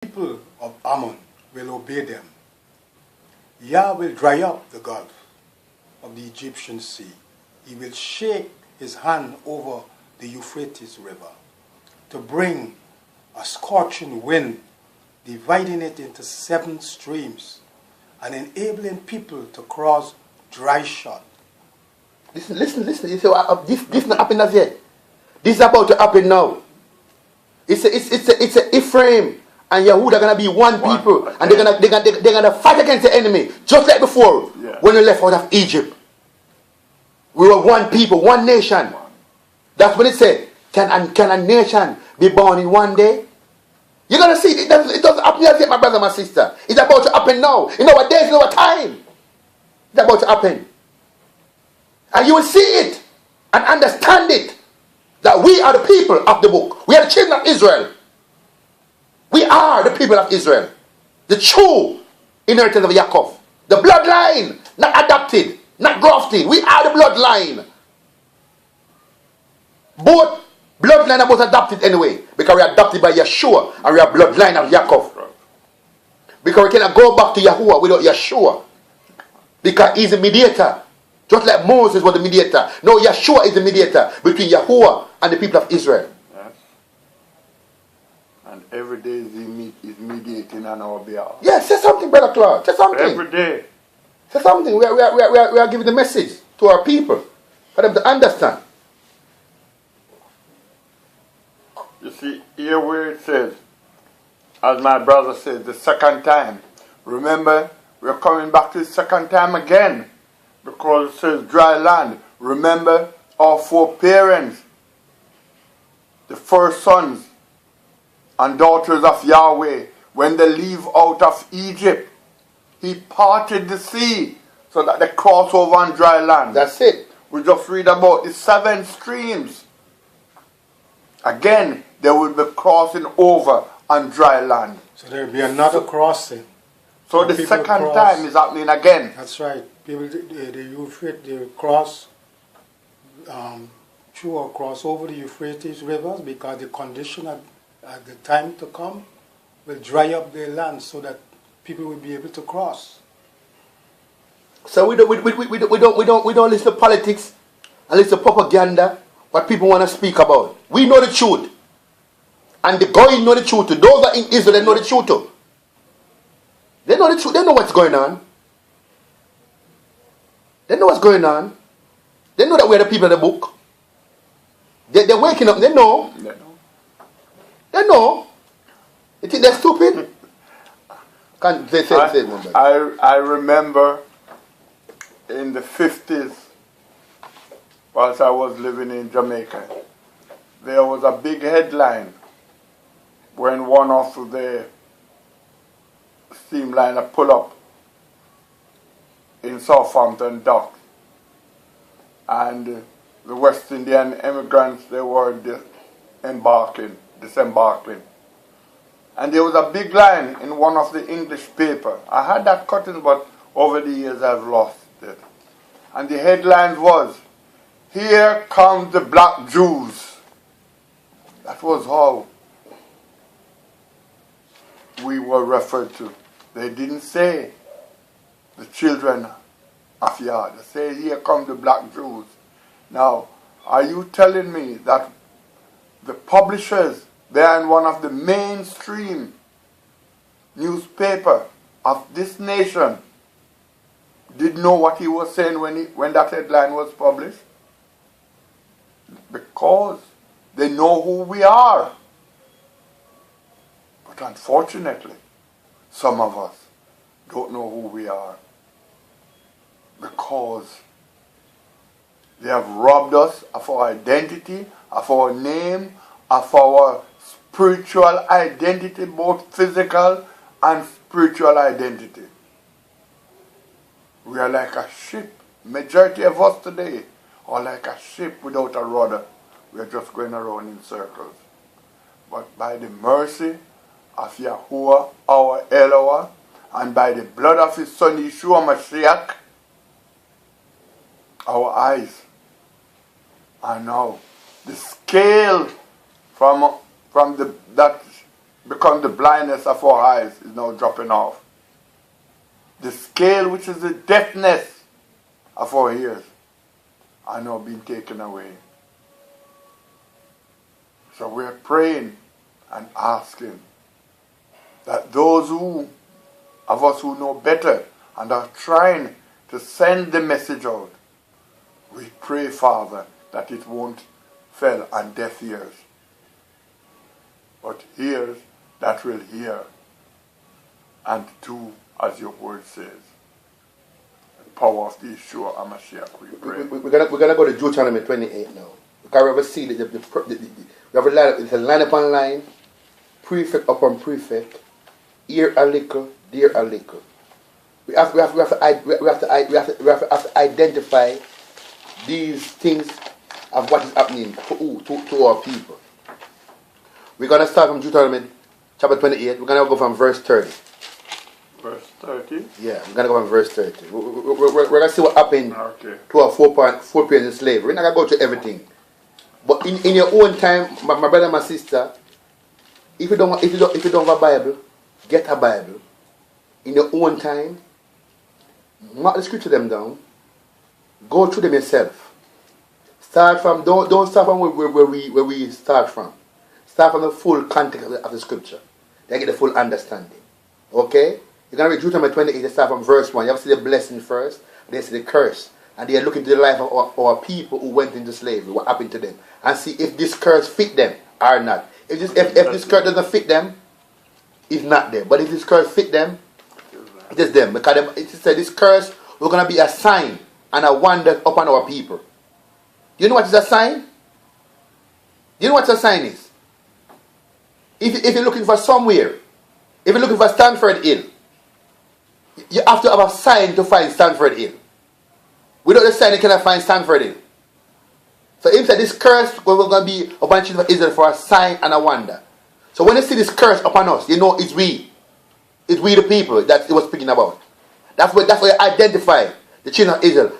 People of Ammon will obey them. Yah will dry up the gulf of the Egyptian sea. He will shake his hand over the Euphrates River to bring a scorching wind, dividing it into 7 streams and enabling people to cross dry shod. Listen. You say, this not happened as yet. This is about to happen now. It's a Ephraim and Yehuda are gonna be one people, and they're gonna fight against the enemy, just like before when we left out of Egypt. We were one people, one nation. That's what it said. Can a nation be born in one day? You're gonna see it doesn't happen yet, my brother, my sister. It's about to happen now. In our days, in our time. It's about to happen. And you will see it and understand it. That we are the people of the book. We are the children of Israel. We are the people of Israel. The true inheritance of Yaakov. The bloodline. Not adopted. Not grafted. We are the bloodline. Both bloodline are both adopted anyway. Because we are adopted by Yeshua. And we are bloodline of Yaakov. Because we cannot go back to Yahuwah without Yeshua. Because he's a mediator. Just like Moses was the mediator. No, Yeshua is the mediator between Yahuwah and the people of Israel. Yes. And every day is mediating on our behalf. Yes, say something, Brother Claude. Say something. Every day. Say something. We are giving the message to our people for them to understand. You see, here where it says, as my brother said, the second time. Remember, we're coming back to the second time again. Because it says dry land. Remember our 4 parents, the first sons and daughters of Yahweh, when they leave out of Egypt, he parted the sea so that they cross over on dry land. That's it. We just read about the 7 streams. Again, they will be crossing over on dry land. So there will be another crossing. So the second time is happening again. That's right. People, the Euphrates, they cross through or cross over the Euphrates rivers because the condition at the time to come will dry up their land so that people will be able to cross. So we don't listen to politics and listen to propaganda, what people want to speak about. We know the truth. And the Goyim know the truth too. Those that are in Israel, they know the truth too. They know the truth. They know what's going on. They know what's going on. They know that we're the people of the book. They're waking up. They know. They know. You think they're stupid? I remember in the 50s, whilst I was living in Jamaica, there was a big headline when one of the steamliner pull up in Southampton dock, and the West Indian immigrants, they were disembarking. And there was a big line in one of the English paper. I had that cutting, but over the years I've lost it. And the headline was, "Here come the black Jews." That was how we were referred to. They didn't say the children of Yah. They say, "Here come the black Jews." Now, are you telling me that the publishers, they are in one of the mainstream newspaper of this nation, did know what he was saying when that headline was published? Because they know who we are. But unfortunately, some of us don't know who we are, because they have robbed us of our identity, of our name, of our spiritual identity, both physical and spiritual identity. We are like a ship. Majority of us today are like a ship without a rudder. We are just going around in circles. But by the mercy of Yahuwah, our Elohah, and by the blood of his son Yeshua Mashiach, our eyes are now, the scale from that because the blindness of our eyes is now dropping off. The scale, which is the deafness of our ears, are now being taken away. So we're praying and asking that those of us who know better and are trying to send the message out, we pray, Father, that it won't fall on deaf ears, but ears that will hear and do as your word says. The power of the Yeshua HaMashiach, we pray. We're gonna go to Deuteronomy 28 now. Because we have a see we have a line, it's a line upon line, prefect upon prefect, here a little, there a little. We have to identify these things of what is happening to our people. We're going to start from Deuteronomy chapter 28. We're going to go from verse 30. Verse 30? Yeah, we're going to go from verse 30. We're going to see what happened to our four parents in slavery. We're not going to go to everything. But in your own time, my brother and my sister, if you don't have a Bible, get a Bible. In your own time, mark the scripture them down. Go through them yourself. Start from don't start from where we start from. Start from the full context of the scripture. Then get the full understanding. Okay? You're going to read Deuteronomy 28, start from verse 1. You have to see the blessing first, then see the curse. And they are looking to the life of our people who went into slavery, what happened to them. And see if this curse fit them or not. If this curse doesn't fit them, it's not them. But if this curse fit them, it is them. Because it said this curse was going to be a sign and a wonder upon our people. You know what is a sign? You know what a sign is? If you're looking for somewhere, if you're looking for Stanford Hill, you have to have a sign to find Stanford Hill. Without the sign, you cannot find Stanford Hill. So if this curse was going to be upon the children of Israel for a sign and a wonder. So when you see this curse upon us, you know it's we. It's we the people that it was speaking about. That's where you identify the children of Israel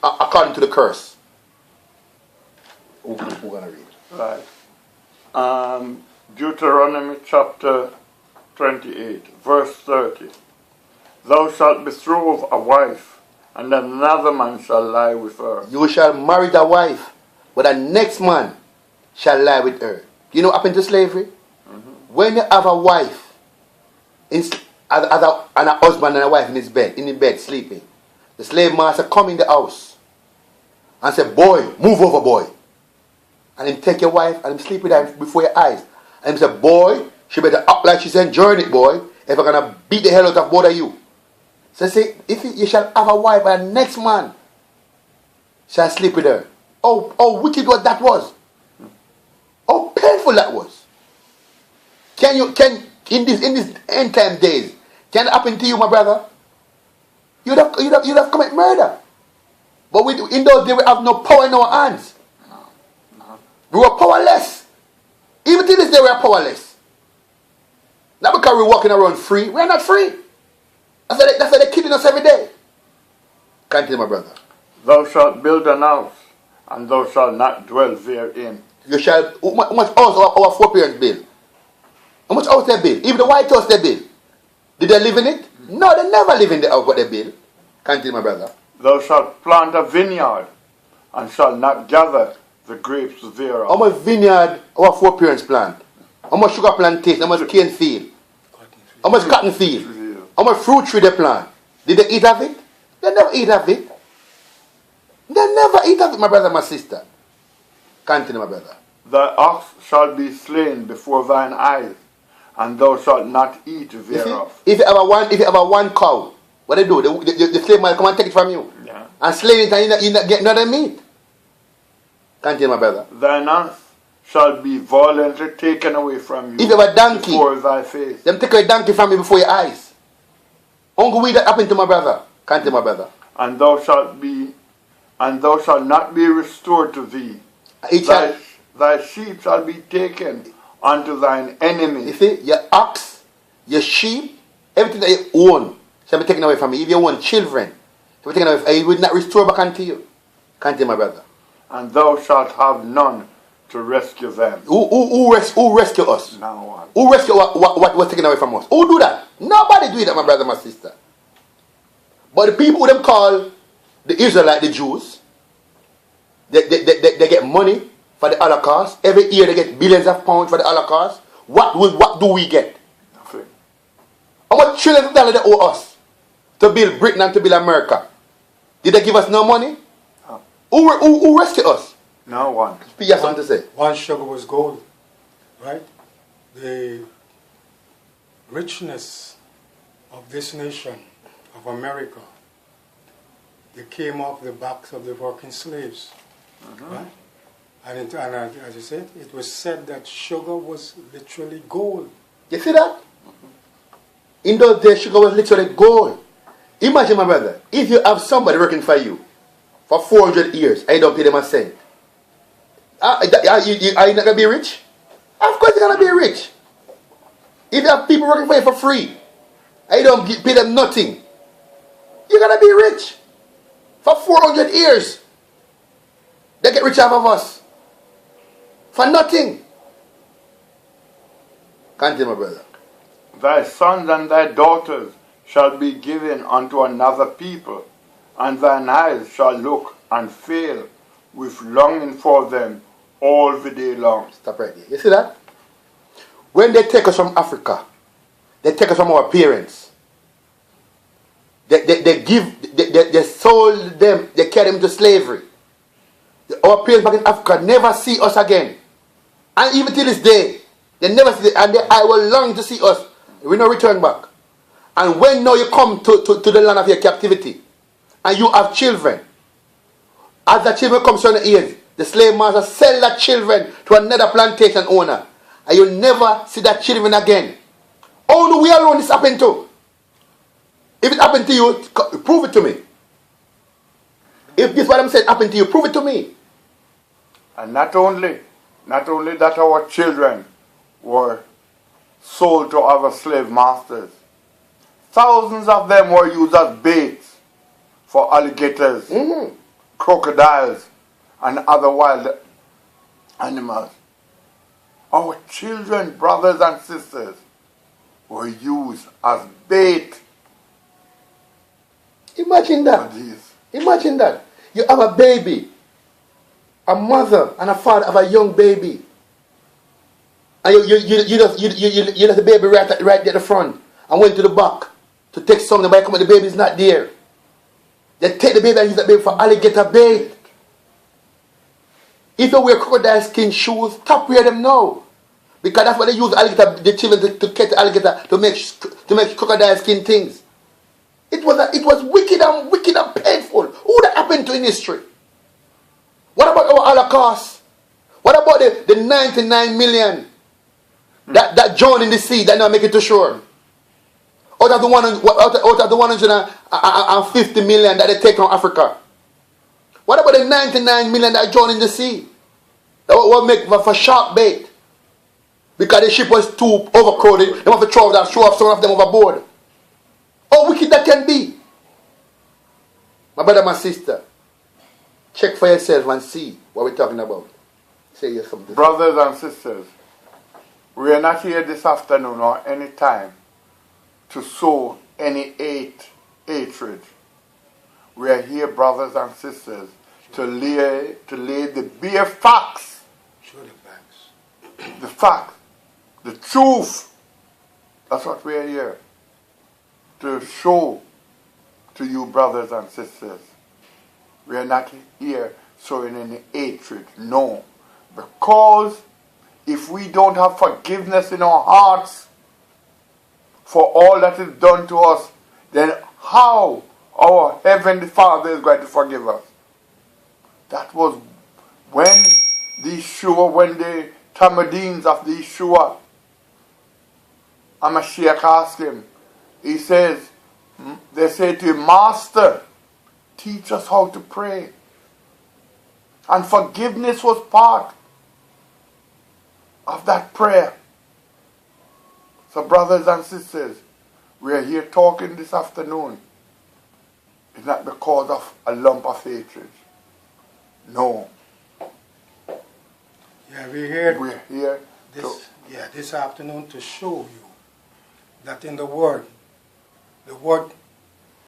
according to the curse. We're going to read. Right. Deuteronomy chapter 28, verse 30. Thou shalt betroth a wife, and another man shall lie with her. You shall marry the wife, but the next man shall lie with her. You know what happened to slavery? Mm-hmm. When you have a wife, and a husband and a wife in the bed sleeping, the slave master come in the house and say, boy, move over, boy. And him take your wife and him sleep with her before your eyes. And him say, boy, she better act like she's enjoying it, boy, if I'm going to beat the hell out of both of you. So say, if you shall have a wife and the next man shall sleep with her. Oh, wicked what that was. How painful that was. Can in this end time days, can it happen to you, my brother? You'd have committed murder. But in those days we have no power in our hands. No. We were powerless. Even to this day we are powerless. Not because we're walking around free. We are not free. That's why they're killing us every day. Continue, my brother. Thou shalt build an house, and thou shalt not dwell therein. You shall. How much house our foreparents build? How much house they build? Even the White House they build. Did they live in it? No, they never live in the house what they build. Continue, my brother. Thou shalt plant a vineyard, and shalt not gather the grapes thereof. How much vineyard our foreparents plant? How much sugar plantation? How much cane field? How much cotton field? How much fruit tree they plant? Did they eat of it? They never eat of it. They never eat of it, my brother, my sister. Continue, my brother. Thy ox shall be slain before thine eyes, and thou shalt not eat thereof. If you have a one cow, what they do? The slave man come and take it from you. Yeah. And slay it and you not get none of meat. Continue, my brother. Thine ox shall be violently taken away from you. If you have a donkey, before thy face. Them take a donkey from you before your eyes. Uncle, we that happened to my brother. Continue, my brother. And thou shalt not be restored to thee. Thy sheep shall be taken unto thine enemies. You see, your ox, your sheep, everything that you own shall be taken away from you. If you own children, shall be taken away from you. It will not restore back unto you. Continue, my brother. And thou shalt have none to rescue them. Who rescue us? No one. Who rescue what was taken away from us? Who do that? Nobody do that, my brother, my sister. But the people who them call the Israelites, the Jews, they get money for the Holocaust. Every year they get billions of pounds for the Holocaust. What do we get? Nothing. How much trillions of dollars they owe us to build Britain and to build America? Did they give us no money? No. Who rescued us? No one. You have something to say? One sugar was gold, right? The richness of this nation, of America, they came off the backs of the working slaves, right? And as you said, it was said that sugar was literally gold. You see that? In those days, sugar was literally gold. Imagine, my brother, if you have somebody working for you for 400 years and you don't pay them a cent, are you not going to be rich? Of course you're going to be rich. If you have people working for you for free and you don't pay them nothing, you're going to be rich. For 400 years, they get rich off of us. For nothing. Continue, my brother. Thy sons and thy daughters shall be given unto another people, and thine eyes shall look and fail with longing for them all the day long. Stop right there. You see that? When they take us from Africa, they take us from our parents. They sold them, they carry them into slavery. Our parents back in Africa never see us again. And even till this day, they never see, and I will long to see us. We no return back. And when now you come to the land of your captivity, and you have children, as the children come to an age, the slave master sell that children to another plantation owner, and you'll never see that children again. How do we alone this happen to? If it happened to you, prove it to me. If this what I'm saying happened to you, prove it to me. And not only that our children were sold to other slave masters, thousands of them were used as baits for alligators, crocodiles, and other wild animals. Our children, brothers and sisters, were used as bait. Imagine that. Imagine that. You have a baby. A mother and a father have a young baby. And you left the baby right there at the front and went to the back to take something. But come on, the baby is not there. They take the baby and use that baby for alligator bait. If you wear crocodile skin shoes, stop wear them now. Because that's what they use the children to catch the alligator to make crocodile skin things. It was wicked and painful. Who that happened to in history? What about our Holocaust? What about the 99 million that drowned in the sea that not make it to shore? Out of the 150 million that they take from Africa? What about the 99 million that drowned in the sea? That will make for shark bait. Because the ship was too overcrowded, they have to throw off some of them overboard. How wicked that can be. My brother, my sister, check for yourself and see what we're talking about. Say yes, something. Brothers and sisters, we are not here this afternoon or any time to sow any hatred. We are here, brothers and sisters, to lay the bare facts. Show the facts. The facts. The truth. That's what we are here to show to you, brothers and sisters. We are not here showing any hatred. No. Because if we don't have forgiveness in our hearts for all that is done to us, then how our Heavenly Father is going to forgive us? That was when the Talmudim of the Yeshua, Mashiach asked him, he says, they say to him, Master, teach us how to pray. And forgiveness was part of that prayer. So brothers and sisters, we are here talking this afternoon. It's not because of a lump of hatred. No. Yeah, we're here this afternoon to show you that in the Word